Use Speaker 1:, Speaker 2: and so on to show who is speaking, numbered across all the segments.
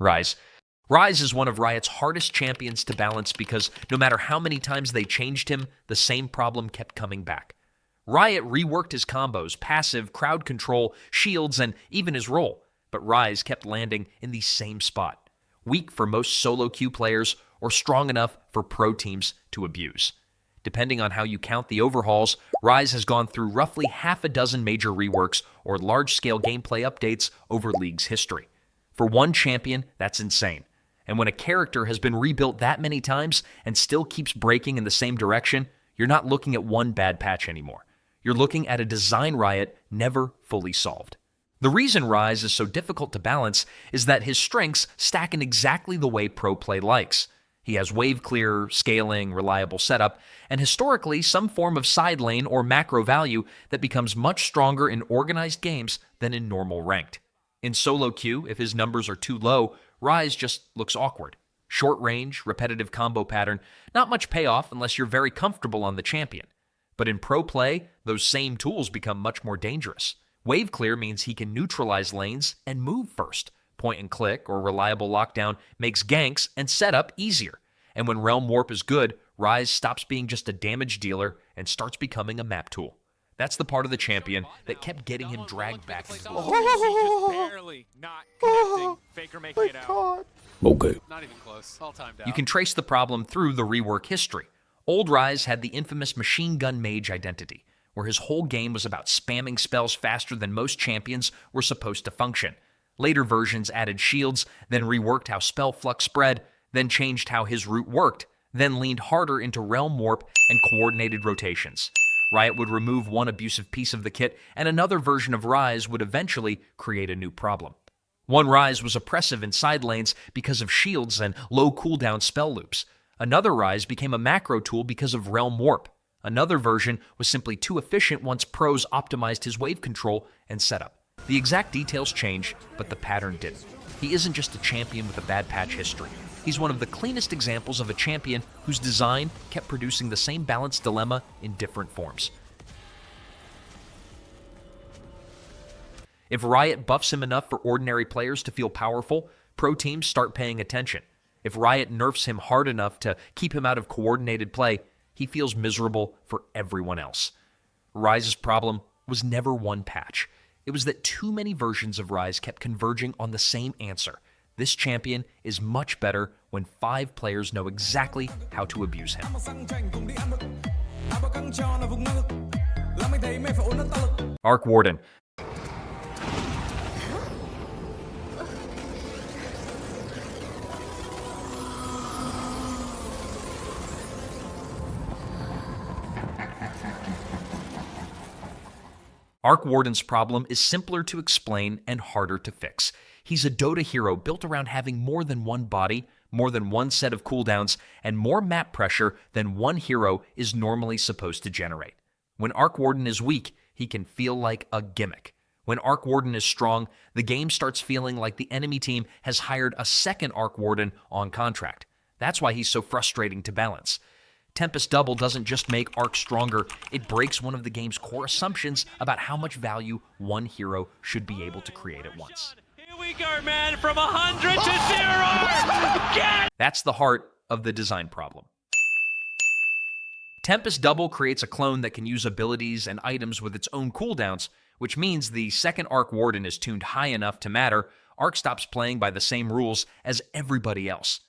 Speaker 1: Ryze. Ryze is one of Riot's hardest champions to balance because no matter how many times they changed him, the same problem kept coming back. Riot reworked his combos, passive, crowd control, shields, and even his role, but Ryze kept landing in the same spot, weak for most solo queue players or strong enough for pro teams to abuse. Depending on how you count the overhauls, Ryze has gone through roughly half a dozen major reworks or large-scale gameplay updates over League's history. For one champion, that's insane. And when a character has been rebuilt that many times and still keeps breaking in the same direction, you're not looking at one bad patch anymore. You're looking at a design riot never fully solved. The reason Ryze is so difficult to balance is that his strengths stack in exactly the way pro play likes. He has wave clear, scaling, reliable setup, and historically some form of side lane or macro value that becomes much stronger in organized games than in normal ranked. In solo queue, if his numbers are too low, Ryze just looks awkward. Short range, repetitive combo pattern, not much payoff unless you're very comfortable on the champion. But in pro play, those same tools become much more dangerous. Wave clear means he can neutralize lanes and move first. Point and click or reliable lockdown makes ganks and setup easier. And when Realm Warp is good, Ryze stops being just a damage dealer and starts becoming a map tool. That's the part of the champion that kept getting him dragged back into the
Speaker 2: barely not connecting. Faker making it out.
Speaker 3: Okay.
Speaker 2: Not even close. All timed out.
Speaker 1: You can trace the problem through the rework history. Old Ryze had the infamous machine gun mage identity, where his whole game was about spamming spells faster than most champions were supposed to function. Later versions added shields, then reworked how spell flux spread, then changed how his route worked, then leaned harder into Realm Warp and coordinated rotations. Riot would remove one abusive piece of the kit, and another version of Ryze would eventually create a new problem. One Ryze was oppressive in side lanes because of shields and low cooldown spell loops. Another Ryze became a macro tool because of Realm Warp. Another version was simply too efficient once pros optimized his wave control and setup. The exact details change, but the pattern didn't. He isn't just a champion with a bad patch history. He's one of the cleanest examples of a champion whose design kept producing the same balance dilemma in different forms. If Riot buffs him enough for ordinary players to feel powerful, pro teams start paying attention. If Riot nerfs him hard enough to keep him out of coordinated play, he feels miserable for everyone else. Ryze's problem was never one patch. It was that too many versions of Ryze kept converging on the same answer. This champion is much better when 5 players know exactly how to abuse him. Arc Warden. Arc Warden's problem is simpler to explain and harder to fix. He's a Dota hero built around having more than one body, more than one set of cooldowns, and more map pressure than one hero is normally supposed to generate. When Arc Warden is weak, he can feel like a gimmick. When Arc Warden is strong, the game starts feeling like the enemy team has hired a second Arc Warden on contract. That's why he's so frustrating to balance. Tempest Double doesn't just make Arc stronger, it breaks one of the game's core assumptions about how much value one hero should be able to create at once.
Speaker 2: Here we go, man, from 100 to 0! Get!
Speaker 1: That's the heart of the design problem. Tempest Double creates a clone that can use abilities and items with its own cooldowns, which means the second Arc Warden is tuned high enough to matter, Arc stops playing by the same rules as everybody else.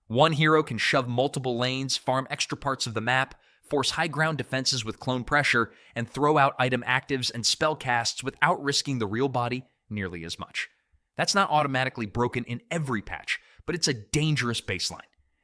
Speaker 1: One hero can shove multiple lanes, farm extra parts of the map, force high ground defenses with clone pressure, and throw out item actives and spell casts without risking the real body nearly as much. That's not automatically broken in every patch, but it's a dangerous baseline.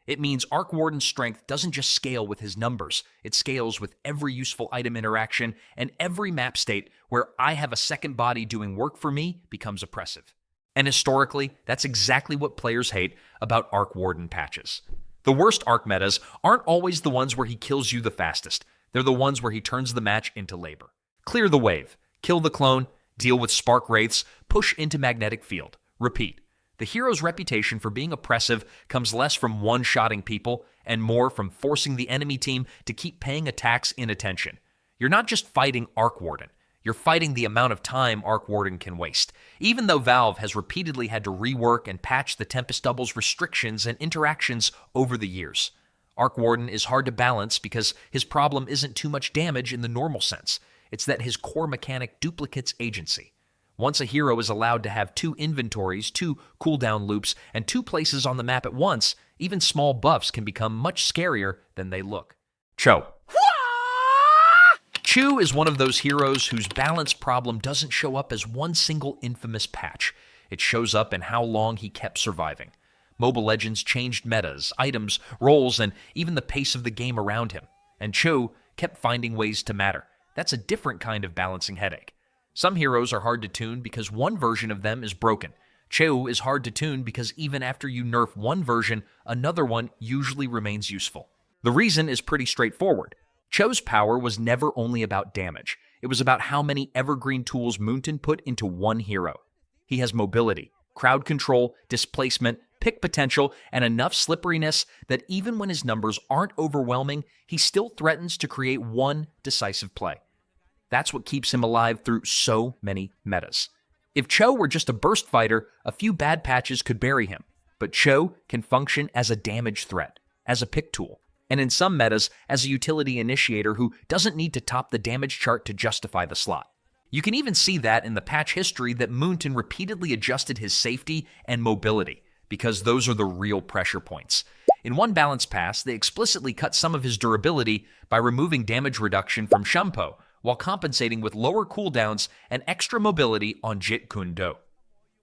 Speaker 1: It means Arc Warden's strength doesn't just scale with his numbers, it scales with every useful item interaction, and every map state where I have a second body doing work for me becomes oppressive. And historically, that's exactly what players hate about Arc Warden patches. The worst Arc metas aren't always the ones where he kills you the fastest. They're the ones where he turns the match into labor. Clear the wave, kill the clone, deal with spark wraiths, push into magnetic field. Repeat. The hero's reputation for being oppressive comes less from one-shotting people and more from forcing the enemy team to keep paying attacks inattention. You're not just fighting Arc Warden. You're fighting the amount of time Arc Warden can waste. Even though Valve has repeatedly had to rework and patch the Tempest Double's restrictions and interactions over the years. Warden is hard to balance because his problem isn't too much damage in the normal sense. It's that his core mechanic duplicates agency. Once a hero is allowed to have 2 inventories, 2 cooldown loops, and 2 places on the map at once, even small buffs can become much scarier than they look. Chou. Chou is one of those heroes whose balance problem doesn't show up as one single infamous patch. It shows up in how long he kept surviving. Mobile Legends changed metas, items, roles, and even the pace of the game around him. And Chou kept finding ways to matter. That's a different kind of balancing headache. Some heroes are hard to tune because one version of them is broken. Chou is hard to tune because even after you nerf one version, another one usually remains useful. The reason is pretty straightforward. Chou's power was never only about damage. It was about how many evergreen tools Moonton put into one hero. He has mobility, crowd control, displacement, pick potential, and enough slipperiness that even when his numbers aren't overwhelming, he still threatens to create one decisive play. That's what keeps him alive through so many metas. If Chou were just a burst fighter, a few bad patches could bury him. But Chou can function as a damage threat, as a pick tool, and in some metas, as a utility initiator who doesn't need to top the damage chart to justify the slot. You can even see that in the patch history that Moonton repeatedly adjusted his safety and mobility, because those are the real pressure points. In one balance pass, they explicitly cut some of his durability by removing damage reduction from Shumpo, while compensating with lower cooldowns and extra mobility on Jit Kun Do.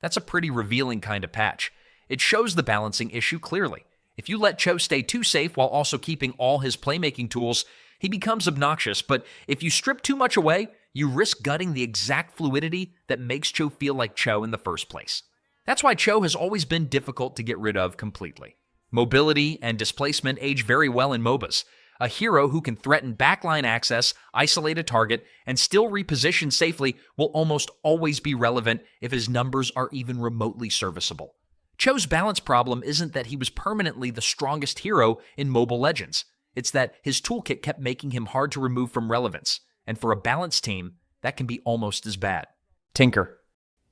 Speaker 1: That's a pretty revealing kind of patch. It shows the balancing issue clearly. If you let Chou stay too safe while also keeping all his playmaking tools, he becomes obnoxious, but if you strip too much away, you risk gutting the exact fluidity that makes Chou feel like Chou in the first place. That's why Chou has always been difficult to get rid of completely. Mobility and displacement age very well in MOBAs. A hero who can threaten backline access, isolate a target, and still reposition safely will almost always be relevant if his numbers are even remotely serviceable. Chou's balance problem isn't that he was permanently the strongest hero in Mobile Legends. It's that his toolkit kept making him hard to remove from relevance. And for a balanced team, that can be almost as bad. Tinker.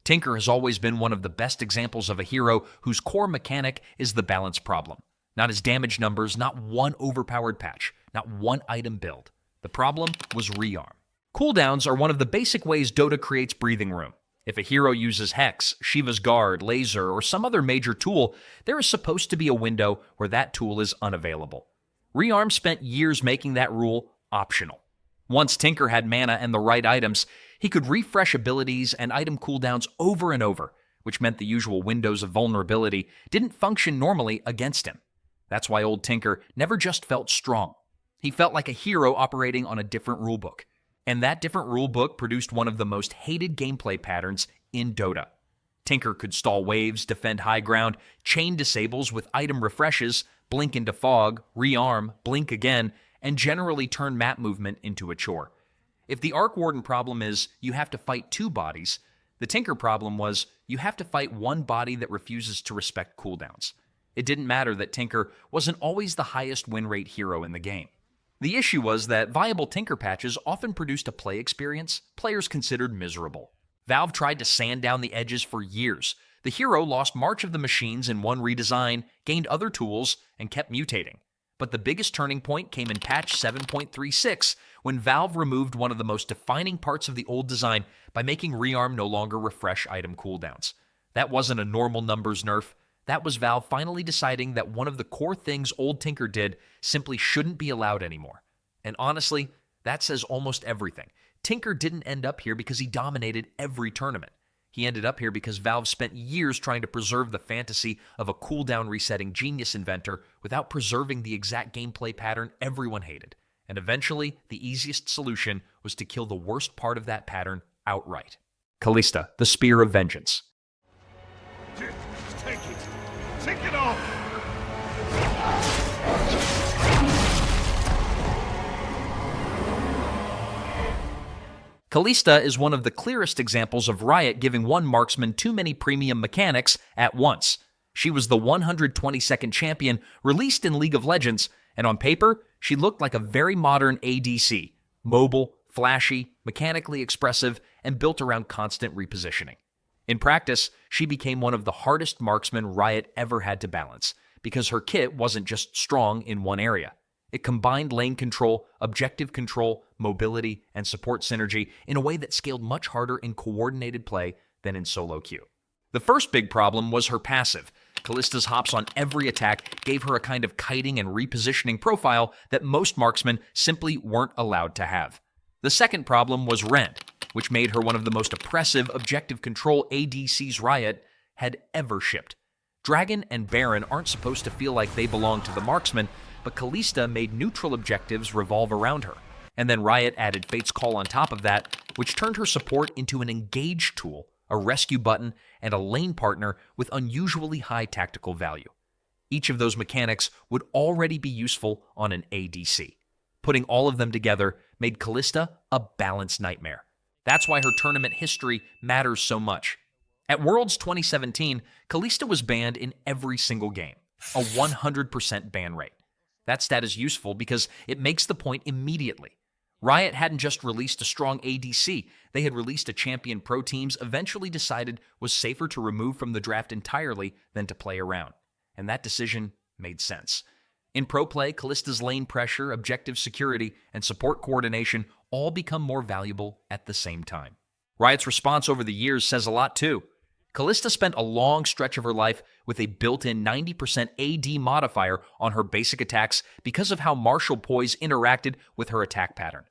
Speaker 1: Tinker has always been one of the best examples of a hero whose core mechanic is the balance problem. Not his damage numbers, not one overpowered patch, not one item build. The problem was rearm. Cooldowns are one of the basic ways Dota creates breathing room. If a hero uses Hex, Shiva's Guard, Laser, or some other major tool, there is supposed to be a window where that tool is unavailable. Rearm spent years making that rule optional. Once Tinker had mana and the right items, he could refresh abilities and item cooldowns over and over, which meant the usual windows of vulnerability didn't function normally against him. That's why old Tinker never just felt strong. He felt like a hero operating on a different rulebook. And that different rulebook produced one of the most hated gameplay patterns in Dota. Tinker could stall waves, defend high ground, chain disables with item refreshes, blink into fog, rearm, blink again, and generally turn map movement into a chore. If the Warden problem is you have to fight 2 bodies, the Tinker problem was you have to fight one body that refuses to respect cooldowns. It didn't matter that Tinker wasn't always the highest win rate hero in the game. The issue was that viable Tinker patches often produced a play experience players considered miserable. Valve tried to sand down the edges for years. The hero lost March of the Machines in one redesign, gained other tools, and kept mutating. But the biggest turning point came in patch 7.36, when Valve removed one of the most defining parts of the old design by making rearm no longer refresh item cooldowns. That wasn't a normal numbers nerf. That was Valve finally deciding that one of the core things old Tinker did simply shouldn't be allowed anymore. And honestly, that says almost everything. Tinker didn't end up here because he dominated every tournament. He ended up here because Valve spent years trying to preserve the fantasy of a cooldown resetting genius inventor without preserving the exact gameplay pattern everyone hated. And eventually, the easiest solution was to kill the worst part of that pattern outright. Kalista, the Spear of Vengeance.
Speaker 3: Take it! Take it off!
Speaker 1: Kalista is one of the clearest examples of Riot giving one marksman too many premium mechanics at once. She was the 122nd champion released in League of Legends, and on paper, she looked like a very modern ADC. Mobile, flashy, mechanically expressive, and built around constant repositioning. In practice, she became one of the hardest marksmen Riot ever had to balance, because her kit wasn't just strong in one area. It combined lane control, objective control, mobility, and support synergy in a way that scaled much harder in coordinated play than in solo queue. The first big problem was her passive. Kalista's hops on every attack gave her a kind of kiting and repositioning profile that most marksmen simply weren't allowed to have. The second problem was Rend, which made her one of the most oppressive objective control ADCs Riot had ever shipped. Dragon and Baron aren't supposed to feel like they belong to the marksman, but Kalista made neutral objectives revolve around her. And then Riot added Fate's Call on top of that, which turned her support into an engage tool, a rescue button, and a lane partner with unusually high tactical value. Each of those mechanics would already be useful on an ADC. Putting all of them together made Kalista a balanced nightmare. That's why her tournament history matters so much. At Worlds 2017, Kalista was banned in every single game, a 100% ban rate. That stat is useful because it makes the point immediately. Riot hadn't just released a strong ADC, they had released a champion pro teams eventually decided was safer to remove from the draft entirely than to play around. And that decision made sense. In pro play, Kalista's lane pressure, objective security, and support coordination all become more valuable at the same time. Riot's response over the years says a lot too. Kalista spent a long stretch of her life with a built-in 90% AD modifier on her basic attacks because of how martial poise interacted with her attack pattern.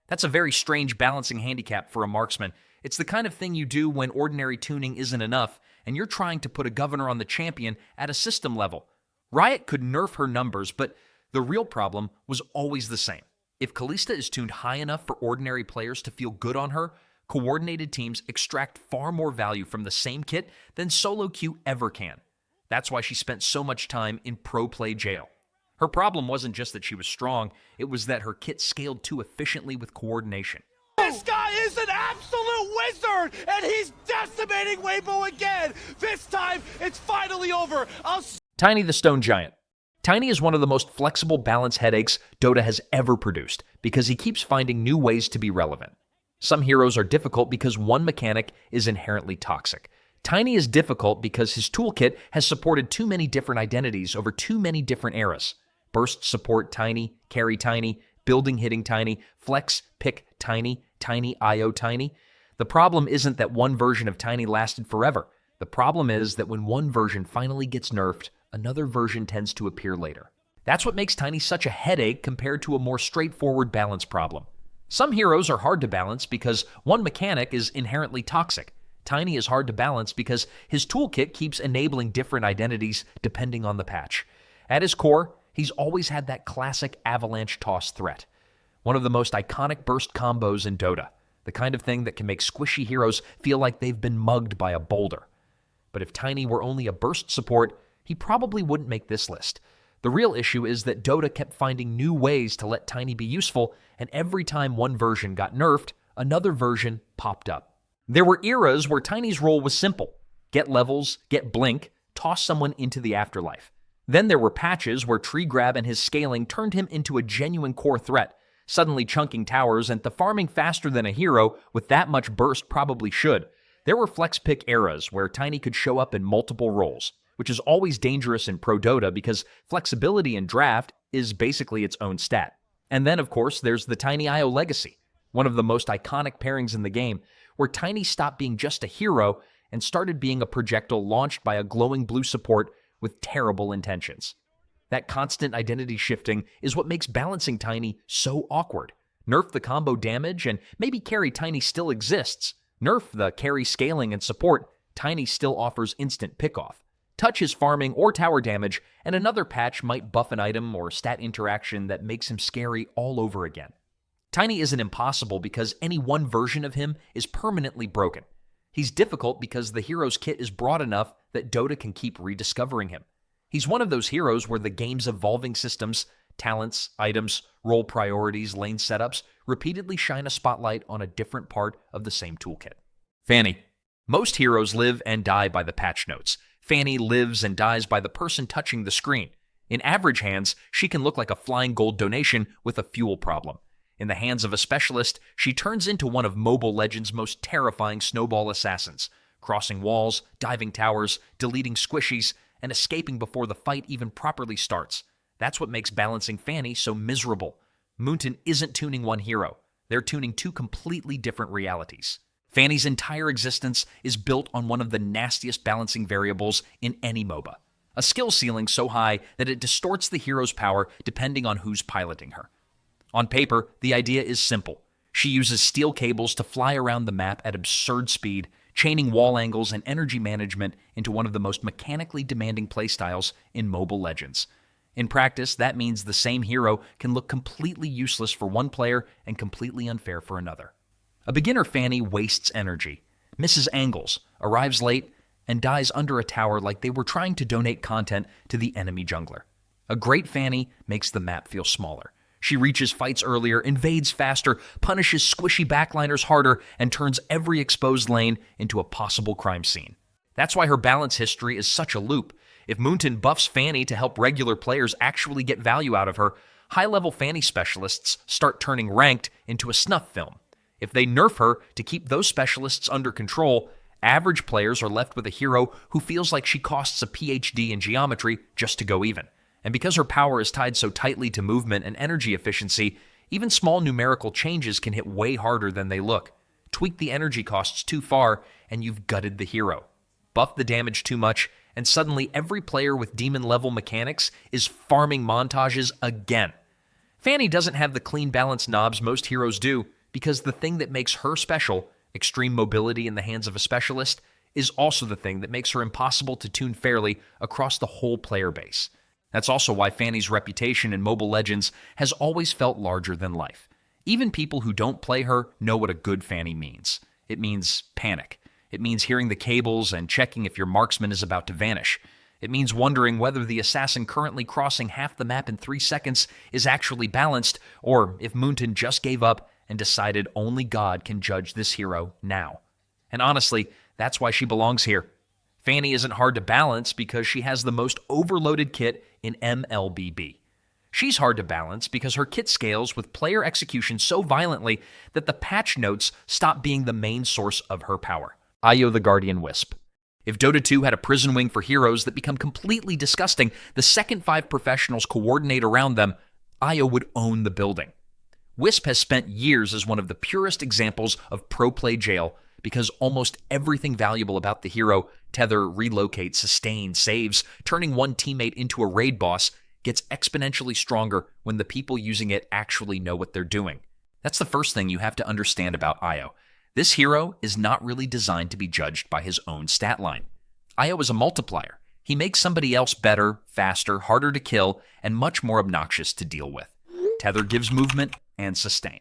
Speaker 1: That's a very strange balancing handicap for a marksman. It's the kind of thing you do when ordinary tuning isn't enough, and you're trying to put a governor on the champion at a system level. Riot could nerf her numbers, but the real problem was always the same. If Kalista is tuned high enough for ordinary players to feel good on her, coordinated teams extract far more value from the same kit than solo queue ever can. That's why she spent so much time in pro play jail. Her problem wasn't just that she was strong, it was that her kit scaled too efficiently with coordination.
Speaker 3: This guy is an absolute wizard, and he's decimating Weibo again. This time, it's finally over.
Speaker 1: Tiny the Stone Giant. Tiny is one of the most flexible balance headaches Dota has ever produced because he keeps finding new ways to be relevant. Some heroes are difficult because one mechanic is inherently toxic. Tiny is difficult because his toolkit has supported too many different identities over too many different eras. Burst support Tiny, carry Tiny, building hitting Tiny, flex pick Tiny, Tiny IO Tiny. The problem isn't that one version of Tiny lasted forever. The problem is that when one version finally gets nerfed, another version tends to appear later. That's what makes Tiny such a headache compared to a more straightforward balance problem. Some heroes are hard to balance because one mechanic is inherently toxic. Tiny is hard to balance because his toolkit keeps enabling different identities depending on the patch. At his core, he's always had that classic avalanche toss threat. One of the most iconic burst combos in Dota. The kind of thing that can make squishy heroes feel like they've been mugged by a boulder. But if Tiny were only a burst support, he probably wouldn't make this list. The real issue is that Dota kept finding new ways to let Tiny be useful, and every time one version got nerfed, another version popped up. There were eras where Tiny's role was simple. Get levels, get blink, toss someone into the afterlife. Then there were patches where tree grab and his scaling turned him into a genuine core threat, suddenly chunking towers and the farming faster than a hero with that much burst probably should. There were flex pick eras where Tiny could show up in multiple roles, which is always dangerous in pro Dota because flexibility in draft is basically its own stat. And then, of course, there's the Tiny IO Legacy, one of the most iconic pairings in the game, where Tiny stopped being just a hero and started being a projectile launched by a glowing blue support with terrible intentions. That constant identity shifting is what makes balancing Tiny so awkward. Nerf the combo damage and maybe carry Tiny still exists. Nerf the carry scaling and support, Tiny still offers instant pickoff. Touch his farming or tower damage, and another patch might buff an item or stat interaction that makes him scary all over again. Tiny isn't impossible because any one version of him is permanently broken. He's difficult because the hero's kit is broad enough that Dota can keep rediscovering him. He's one of those heroes where the game's evolving systems, talents, items, role priorities, lane setups repeatedly shine a spotlight on a different part of the same toolkit. Fanny. Most heroes live and die by the patch notes. Fanny lives and dies by the person touching the screen. In average hands, she can look like a flying gold donation with a fuel problem. In the hands of a specialist, she turns into one of Mobile Legends' most terrifying snowball assassins, crossing walls, diving towers, deleting squishies, and escaping before the fight even properly starts. That's what makes balancing Fanny so miserable. Moonton isn't tuning one hero. They're tuning two completely different realities. Fanny's entire existence is built on one of the nastiest balancing variables in any MOBA. A skill ceiling so high that it distorts the hero's power depending on who's piloting her. On paper, the idea is simple. She uses steel cables to fly around the map at absurd speed, chaining wall angles and energy management into one of the most mechanically demanding playstyles in Mobile Legends. In practice, that means the same hero can look completely useless for one player and completely unfair for another. A beginner Fanny wastes energy, misses angles, arrives late, and dies under a tower like they were trying to donate content to the enemy jungler. A great Fanny makes the map feel smaller. She reaches fights earlier, invades faster, punishes squishy backliners harder, and turns every exposed lane into a possible crime scene. That's why her balance history is such a loop. If Moonton buffs Fanny to help regular players actually get value out of her, high-level Fanny specialists start turning ranked into a snuff film. If they nerf her to keep those specialists under control, average players are left with a hero who feels like she costs a PhD in geometry just to go even. And because her power is tied so tightly to movement and energy efficiency, even small numerical changes can hit way harder than they look. Tweak the energy costs too far, and you've gutted the hero. Buff the damage too much, and suddenly every player with demon-level mechanics is farming montages again. Fanny doesn't have the clean balance knobs most heroes do, because the thing that makes her special, extreme mobility in the hands of a specialist, is also the thing that makes her impossible to tune fairly across the whole player base. That's also why Fanny's reputation in Mobile Legends has always felt larger than life. Even people who don't play her know what a good Fanny means. It means panic. It means hearing the cables and checking if your marksman is about to vanish. It means wondering whether the assassin currently crossing half the map in 3 seconds is actually balanced, or if Moonton just gave up and decided only God can judge this hero now. And honestly, that's why she belongs here. Fanny isn't hard to balance because she has the most overloaded kit in MLBB. She's hard to balance because her kit scales with player execution so violently that the patch notes stop being the main source of her power. Io the Guardian Wisp. If Dota 2 had a prison wing for heroes that become completely disgusting the second 5 professionals coordinate around them, Io would own the building. Wisp has spent years as one of the purest examples of pro play jail because almost everything valuable about the hero, tether, relocate, sustain, saves, turning one teammate into a raid boss, gets exponentially stronger when the people using it actually know what they're doing. That's the first thing you have to understand about Io. This hero is not really designed to be judged by his own stat line. Io is a multiplier. He makes somebody else better, faster, harder to kill, and much more obnoxious to deal with. Tether gives movement and sustain.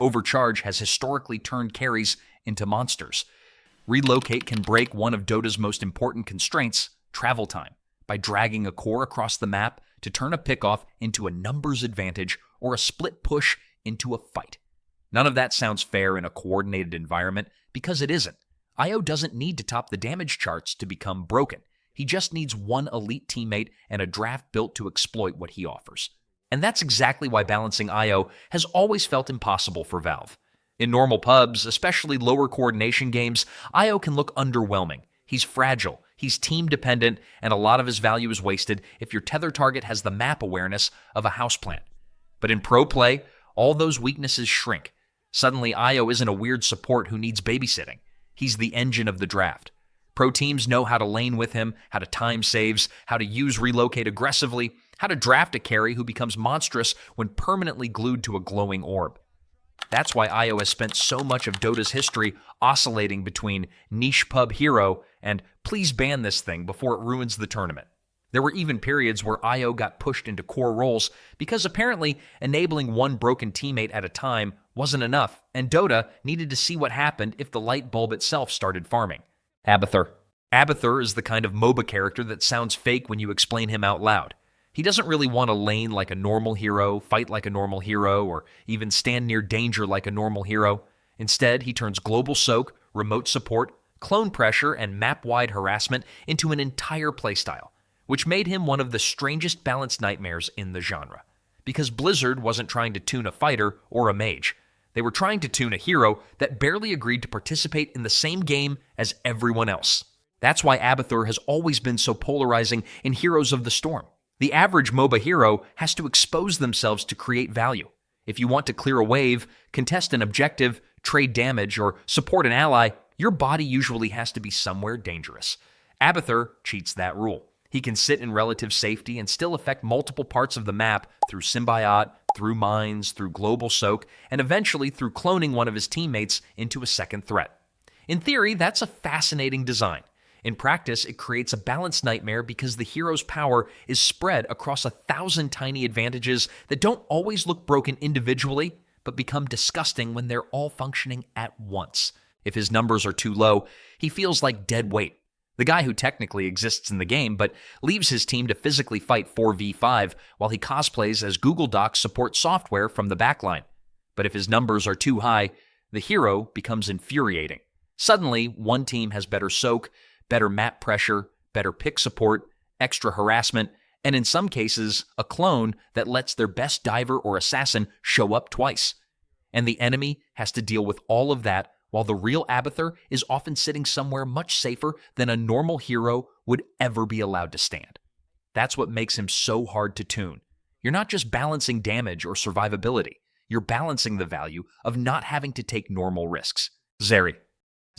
Speaker 1: Overcharge has historically turned carries into monsters. Relocate can break one of Dota's most important constraints, travel time, by dragging a core across the map to turn a pickoff into a numbers advantage or a split push into a fight. None of that sounds fair in a coordinated environment because it isn't. Io doesn't need to top the damage charts to become broken. He just needs one elite teammate and a draft built to exploit what he offers. And that's exactly why balancing Io has always felt impossible for Valve. In normal pubs, especially lower coordination games, Io can look underwhelming. He's fragile, he's team-dependent, and a lot of his value is wasted if your tether target has the map awareness of a houseplant. But in pro play, all those weaknesses shrink. Suddenly, Io isn't a weird support who needs babysitting. He's the engine of the draft. Pro teams know how to lane with him, how to time saves, how to use relocate aggressively, how to draft a carry who becomes monstrous when permanently glued to a glowing orb. That's why Io has spent so much of Dota's history oscillating between niche pub hero and please ban this thing before it ruins the tournament. There were even periods where Io got pushed into core roles because apparently enabling one broken teammate at a time wasn't enough, and Dota needed to see what happened if the light bulb itself started farming. Abathur. Abathur is the kind of MOBA character that sounds fake when you explain him out loud. He doesn't really want to lane like a normal hero, fight like a normal hero, or even stand near danger like a normal hero. Instead, he turns global soak, remote support, clone pressure, and map-wide harassment into an entire playstyle, which made him one of the strangest balance nightmares in the genre. Because Blizzard wasn't trying to tune a fighter or a mage. They were trying to tune a hero that barely agreed to participate in the same game as everyone else. That's why Abathur has always been so polarizing in Heroes of the Storm. The average MOBA hero has to expose themselves to create value. If you want to clear a wave, contest an objective, trade damage, or support an ally, your body usually has to be somewhere dangerous. Abathur cheats that rule. He can sit in relative safety and still affect multiple parts of the map through Symbiote, through mines, through global soak, and eventually through cloning one of his teammates into a second threat. In theory, that's a fascinating design. In practice, it creates a balance nightmare because the hero's power is spread across 1,000 tiny advantages that don't always look broken individually, but become disgusting when they're all functioning at once. If his numbers are too low, he feels like dead weight. The guy who technically exists in the game, but leaves his team to physically fight 4v5 while he cosplays as Google Docs support software from the backline. But if his numbers are too high, the hero becomes infuriating. Suddenly, one team has better soak, better map pressure, better pick support, extra harassment, and in some cases, a clone that lets their best diver or assassin show up twice. And the enemy has to deal with all of that while the real Abathur is often sitting somewhere much safer than a normal hero would ever be allowed to stand. That's what makes him so hard to tune. You're not just balancing damage or survivability, you're balancing the value of not having to take normal risks. Zeri.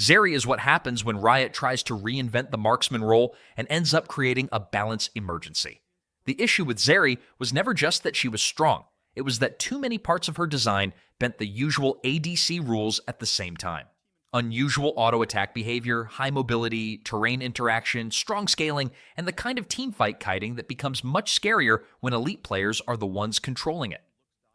Speaker 1: Zeri is what happens when Riot tries to reinvent the marksman role and ends up creating a balance emergency. The issue with Zeri was never just that she was strong, it was that too many parts of her design bent the usual ADC rules at the same time. Unusual auto-attack behavior, high mobility, terrain interaction, strong scaling, and the kind of teamfight kiting that becomes much scarier when elite players are the ones controlling it.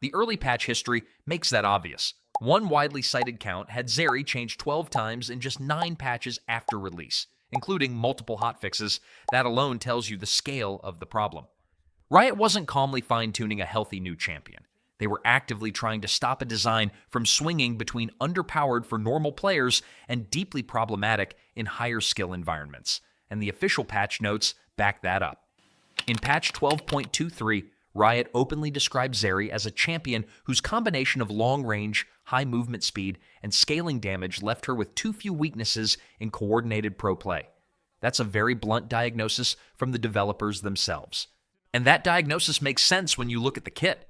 Speaker 1: The early patch history makes that obvious. One widely cited count had Zeri changed 12 times in just 9 patches after release, including multiple hotfixes. That alone tells you the scale of the problem. Riot wasn't calmly fine-tuning a healthy new champion. They were actively trying to stop a design from swinging between underpowered for normal players and deeply problematic in higher skill environments. And the official patch notes back that up. In patch 12.23, Riot openly described Zeri as a champion whose combination of long range, high movement speed, and scaling damage left her with too few weaknesses in coordinated pro play. That's a very blunt diagnosis from the developers themselves. And that diagnosis makes sense when you look at the kit.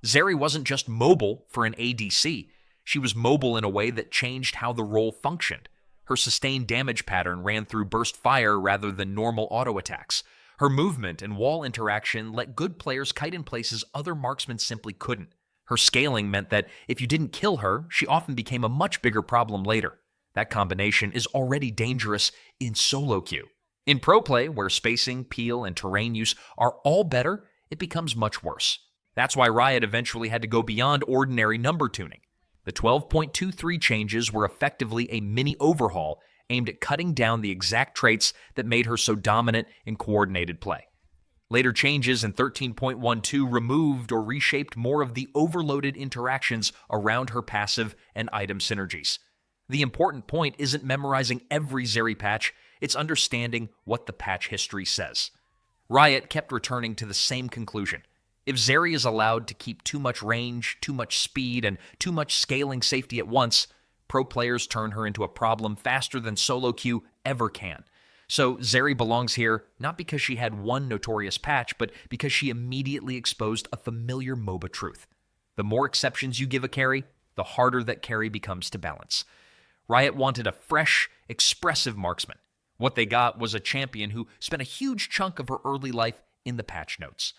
Speaker 1: Zeri wasn't just mobile for an ADC, she was mobile in a way that changed how the role functioned. Her sustained damage pattern ran through burst fire rather than normal auto attacks. Her movement and wall interaction let good players kite in places other marksmen simply couldn't. Her scaling meant that if you didn't kill her, she often became a much bigger problem later. That combination is already dangerous in solo queue. In pro play, where spacing, peel, and terrain use are all better, it becomes much worse. That's why Riot eventually had to go beyond ordinary number tuning. The 12.23 changes were effectively a mini overhaul aimed at cutting down the exact traits that made her so dominant in coordinated play. Later changes in 13.12 removed or reshaped more of the overloaded interactions around her passive and item synergies. The important point isn't memorizing every Zeri patch, it's understanding what the patch history says. Riot kept returning to the same conclusion. If Zeri is allowed to keep too much range, too much speed, and too much scaling safety at once, pro players turn her into a problem faster than solo queue ever can. So Zeri belongs here not because she had one notorious patch, but because she immediately exposed a familiar MOBA truth. The more exceptions you give a carry, the harder that carry becomes to balance. Riot wanted a fresh, expressive marksman. What they got was a champion who spent a huge chunk of her early life in the patch notes.